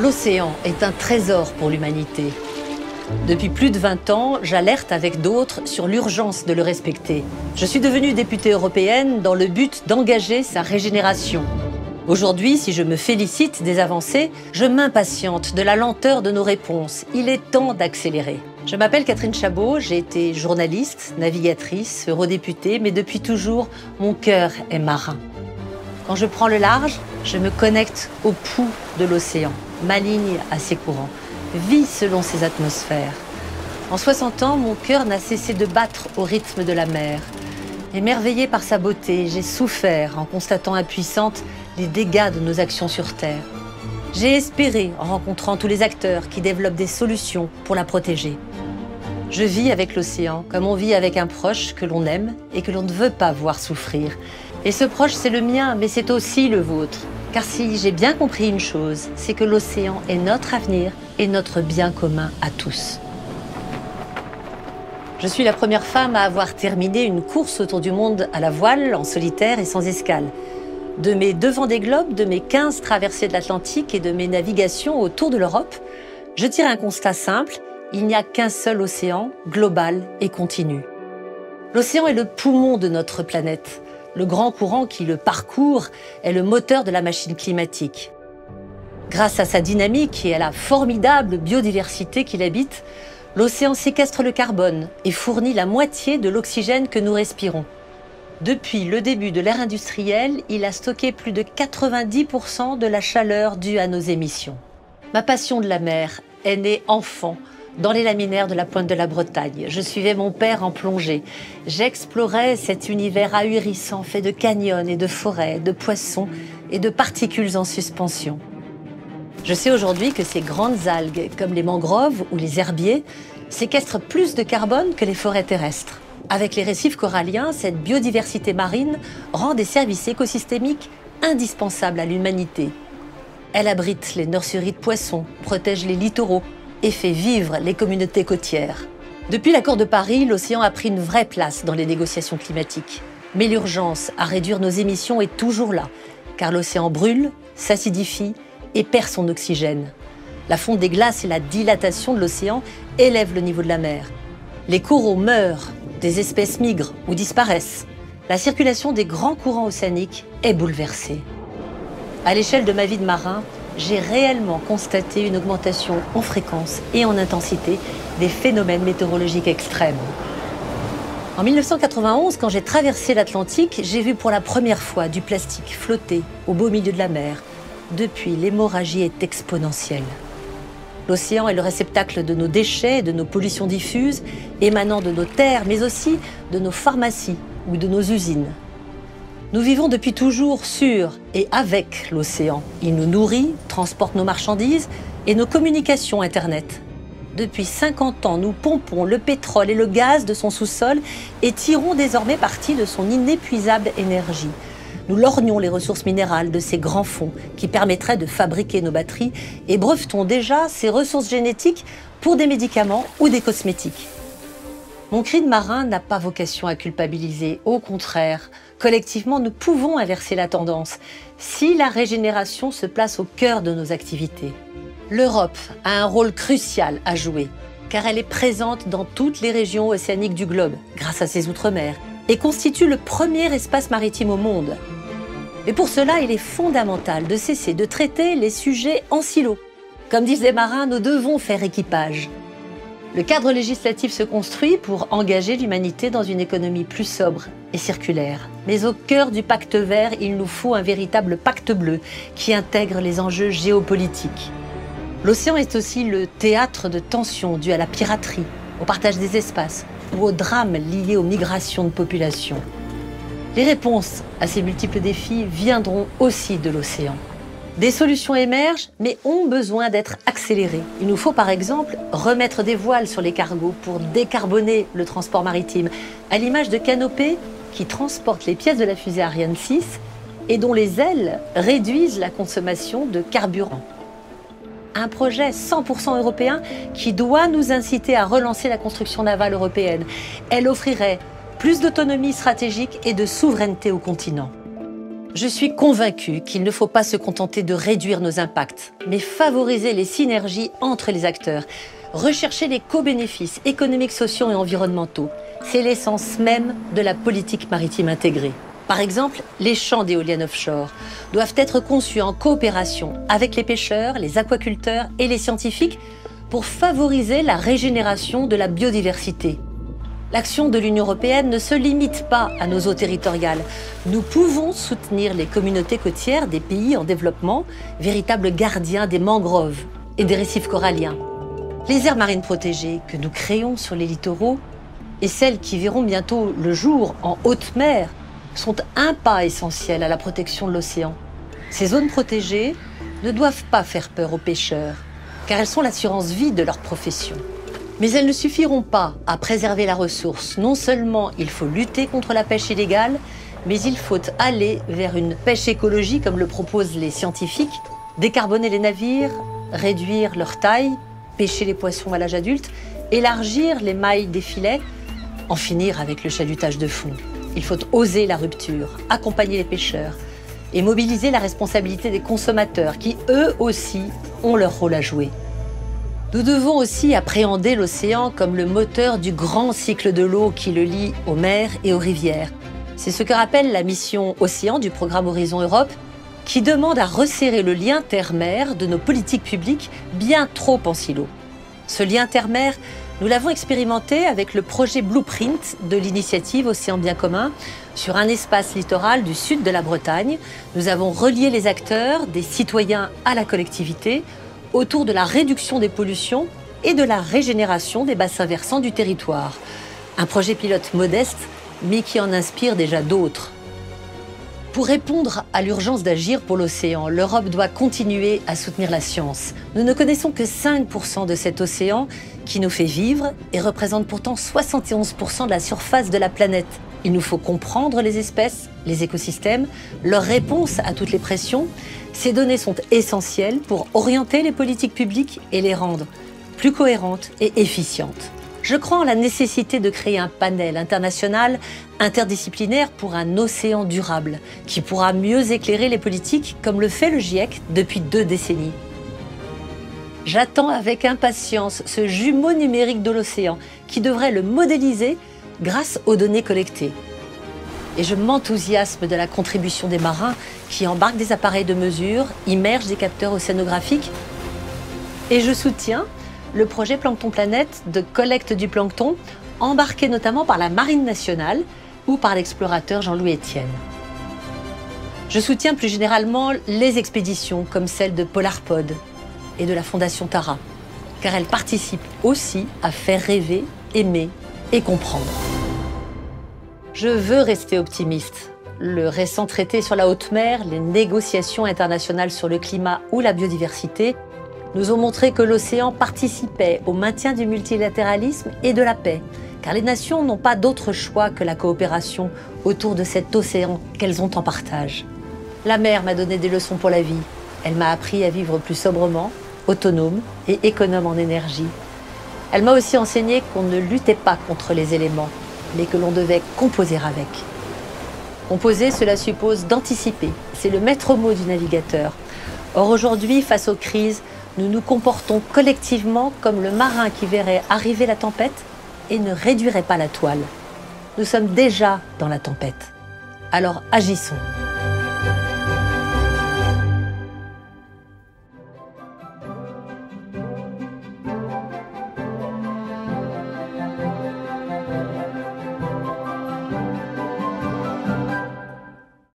L'océan est un trésor pour l'humanité. Depuis plus de 20 ans, j'alerte avec d'autres sur l'urgence de le respecter. Je suis devenue députée européenne dans le but d'engager sa régénération. Aujourd'hui, si je me félicite des avancées, je m'impatiente de la lenteur de nos réponses. Il est temps d'accélérer. Je m'appelle Catherine Chabot, j'ai été journaliste, navigatrice, eurodéputée, mais depuis toujours, mon cœur est marin. Quand je prends le large, je me connecte au pouls de l'océan, m'aligne à ses courants, vis selon ses atmosphères. En 60 ans, mon cœur n'a cessé de battre au rythme de la mer. Émerveillée par sa beauté, j'ai souffert en constatant impuissante les dégâts de nos actions sur Terre. J'ai espéré en rencontrant tous les acteurs qui développent des solutions pour la protéger. Je vis avec l'océan comme on vit avec un proche que l'on aime et que l'on ne veut pas voir souffrir. Et ce proche, c'est le mien, mais c'est aussi le vôtre. Car si j'ai bien compris une chose, c'est que l'océan est notre avenir et notre bien commun à tous. Je suis la première femme à avoir terminé une course autour du monde à la voile, en solitaire et sans escale. De mes 2 Vendée Globe, de mes 15 traversées de l'Atlantique et de mes navigations autour de l'Europe, je tire un constat simple, il n'y a qu'un seul océan, global et continu. L'océan est le poumon de notre planète. Le grand courant qui le parcourt est le moteur de la machine climatique. Grâce à sa dynamique et à la formidable biodiversité qu'il habite, l'océan séquestre le carbone et fournit la moitié de l'oxygène que nous respirons. Depuis le début de l'ère industrielle, il a stocké plus de 90% de la chaleur due à nos émissions. Ma passion de la mer est née enfant, dans les laminaires de la pointe de la Bretagne. Je suivais mon père en plongée. J'explorais cet univers ahurissant fait de canyons et de forêts, de poissons et de particules en suspension. Je sais aujourd'hui que ces grandes algues, comme les mangroves ou les herbiers, séquestrent plus de carbone que les forêts terrestres. Avec les récifs coralliens, cette biodiversité marine rend des services écosystémiques indispensables à l'humanité. Elle abrite les nurseries de poissons, protège les littoraux, et fait vivre les communautés côtières. Depuis l'accord de Paris, l'océan a pris une vraie place dans les négociations climatiques. Mais l'urgence à réduire nos émissions est toujours là, car l'océan brûle, s'acidifie et perd son oxygène. La fonte des glaces et la dilatation de l'océan élèvent le niveau de la mer. Les coraux meurent, des espèces migrent ou disparaissent. La circulation des grands courants océaniques est bouleversée. À l'échelle de ma vie de marin, j'ai réellement constaté une augmentation en fréquence et en intensité des phénomènes météorologiques extrêmes. En 1991, quand j'ai traversé l'Atlantique, j'ai vu pour la première fois du plastique flotter au beau milieu de la mer. Depuis, l'hémorragie est exponentielle. L'océan est le réceptacle de nos déchets et de nos pollutions diffuses, émanant de nos terres, mais aussi de nos pharmacies ou de nos usines. Nous vivons depuis toujours sur et avec l'océan. Il nous nourrit, transporte nos marchandises et nos communications Internet. Depuis 50 ans, nous pompons le pétrole et le gaz de son sous-sol et tirons désormais parti de son inépuisable énergie. Nous lorgnons les ressources minérales de ces grands fonds qui permettraient de fabriquer nos batteries et brevetons déjà ces ressources génétiques pour des médicaments ou des cosmétiques. Mon cri de marin n'a pas vocation à culpabiliser, au contraire. Collectivement, nous pouvons inverser la tendance si la régénération se place au cœur de nos activités. L'Europe a un rôle crucial à jouer, car elle est présente dans toutes les régions océaniques du globe, grâce à ses outre-mer, et constitue le premier espace maritime au monde. Mais pour cela, il est fondamental de cesser de traiter les sujets en silo. Comme disent les marins, nous devons faire équipage. Le cadre législatif se construit pour engager l'humanité dans une économie plus sobre et circulaire. Mais au cœur du pacte vert, il nous faut un véritable pacte bleu qui intègre les enjeux géopolitiques. L'océan est aussi le théâtre de tensions dues à la piraterie, au partage des espaces ou aux drames liés aux migrations de population. Les réponses à ces multiples défis viendront aussi de l'océan. Des solutions émergent, mais ont besoin d'être accélérées. Il nous faut par exemple remettre des voiles sur les cargos pour décarboner le transport maritime, à l'image de Canopée qui transporte les pièces de la fusée Ariane 6 et dont les ailes réduisent la consommation de carburant. Un projet 100% européen qui doit nous inciter à relancer la construction navale européenne. Elle offrirait plus d'autonomie stratégique et de souveraineté au continent. Je suis convaincue qu'il ne faut pas se contenter de réduire nos impacts, mais favoriser les synergies entre les acteurs, rechercher les co-bénéfices économiques, sociaux et environnementaux. C'est l'essence même de la politique maritime intégrée. Par exemple, les champs d'éoliennes offshore doivent être conçus en coopération avec les pêcheurs, les aquaculteurs et les scientifiques pour favoriser la régénération de la biodiversité. L'action de l'Union européenne ne se limite pas à nos eaux territoriales. Nous pouvons soutenir les communautés côtières des pays en développement, véritables gardiens des mangroves et des récifs coralliens. Les aires marines protégées que nous créons sur les littoraux et celles qui verront bientôt le jour en haute mer sont un pas essentiel à la protection de l'océan. Ces zones protégées ne doivent pas faire peur aux pêcheurs, car elles sont l'assurance vie de leur profession. Mais elles ne suffiront pas à préserver la ressource. Non seulement il faut lutter contre la pêche illégale, mais il faut aller vers une pêche écologique comme le proposent les scientifiques, décarboner les navires, réduire leur taille, pêcher les poissons à l'âge adulte, élargir les mailles des filets, en finir avec le chalutage de fond. Il faut oser la rupture, accompagner les pêcheurs et mobiliser la responsabilité des consommateurs qui, eux aussi, ont leur rôle à jouer. Nous devons aussi appréhender l'océan comme le moteur du grand cycle de l'eau qui le lie aux mers et aux rivières. C'est ce que rappelle la mission Océan du programme Horizon Europe, qui demande à resserrer le lien terre-mer de nos politiques publiques bien trop en silo. Ce lien terre-mer, nous l'avons expérimenté avec le projet Blueprint de l'initiative Océan Bien Commun sur un espace littoral du sud de la Bretagne. Nous avons relié les acteurs, des citoyens à la collectivité, autour de la réduction des pollutions et de la régénération des bassins versants du territoire. Un projet pilote modeste, mais qui en inspire déjà d'autres. Pour répondre à l'urgence d'agir pour l'océan, l'Europe doit continuer à soutenir la science. Nous ne connaissons que 5% de cet océan qui nous fait vivre et représente pourtant 71% de la surface de la planète. Il nous faut comprendre les espèces, les écosystèmes, leurs réponses à toutes les pressions. Ces données sont essentielles pour orienter les politiques publiques et les rendre plus cohérentes et efficientes. Je crois en la nécessité de créer un panel international interdisciplinaire pour un océan durable qui pourra mieux éclairer les politiques comme le fait le GIEC depuis 2 décennies. J'attends avec impatience ce jumeau numérique de l'océan qui devrait le modéliser grâce aux données collectées. Et je m'enthousiasme de la contribution des marins qui embarquent des appareils de mesure, immergent des capteurs océanographiques. Et je soutiens le projet Plancton Planète de collecte du plancton, embarqué notamment par la Marine nationale ou par l'explorateur Jean-Louis Etienne. Je soutiens plus généralement les expéditions comme celle de Polarpod et de la Fondation Tara, car elles participent aussi à faire rêver, aimer et comprendre. Je veux rester optimiste. Le récent traité sur la haute mer, les négociations internationales sur le climat ou la biodiversité nous ont montré que l'océan participait au maintien du multilatéralisme et de la paix, car les nations n'ont pas d'autre choix que la coopération autour de cet océan qu'elles ont en partage. La mer m'a donné des leçons pour la vie. Elle m'a appris à vivre plus sobrement, autonome et économe en énergie. Elle m'a aussi enseigné qu'on ne luttait pas contre les éléments, mais que l'on devait composer avec. Composer, cela suppose d'anticiper. C'est le maître mot du navigateur. Or aujourd'hui, face aux crises, nous nous comportons collectivement comme le marin qui verrait arriver la tempête et ne réduirait pas la toile. Nous sommes déjà dans la tempête. Alors agissons.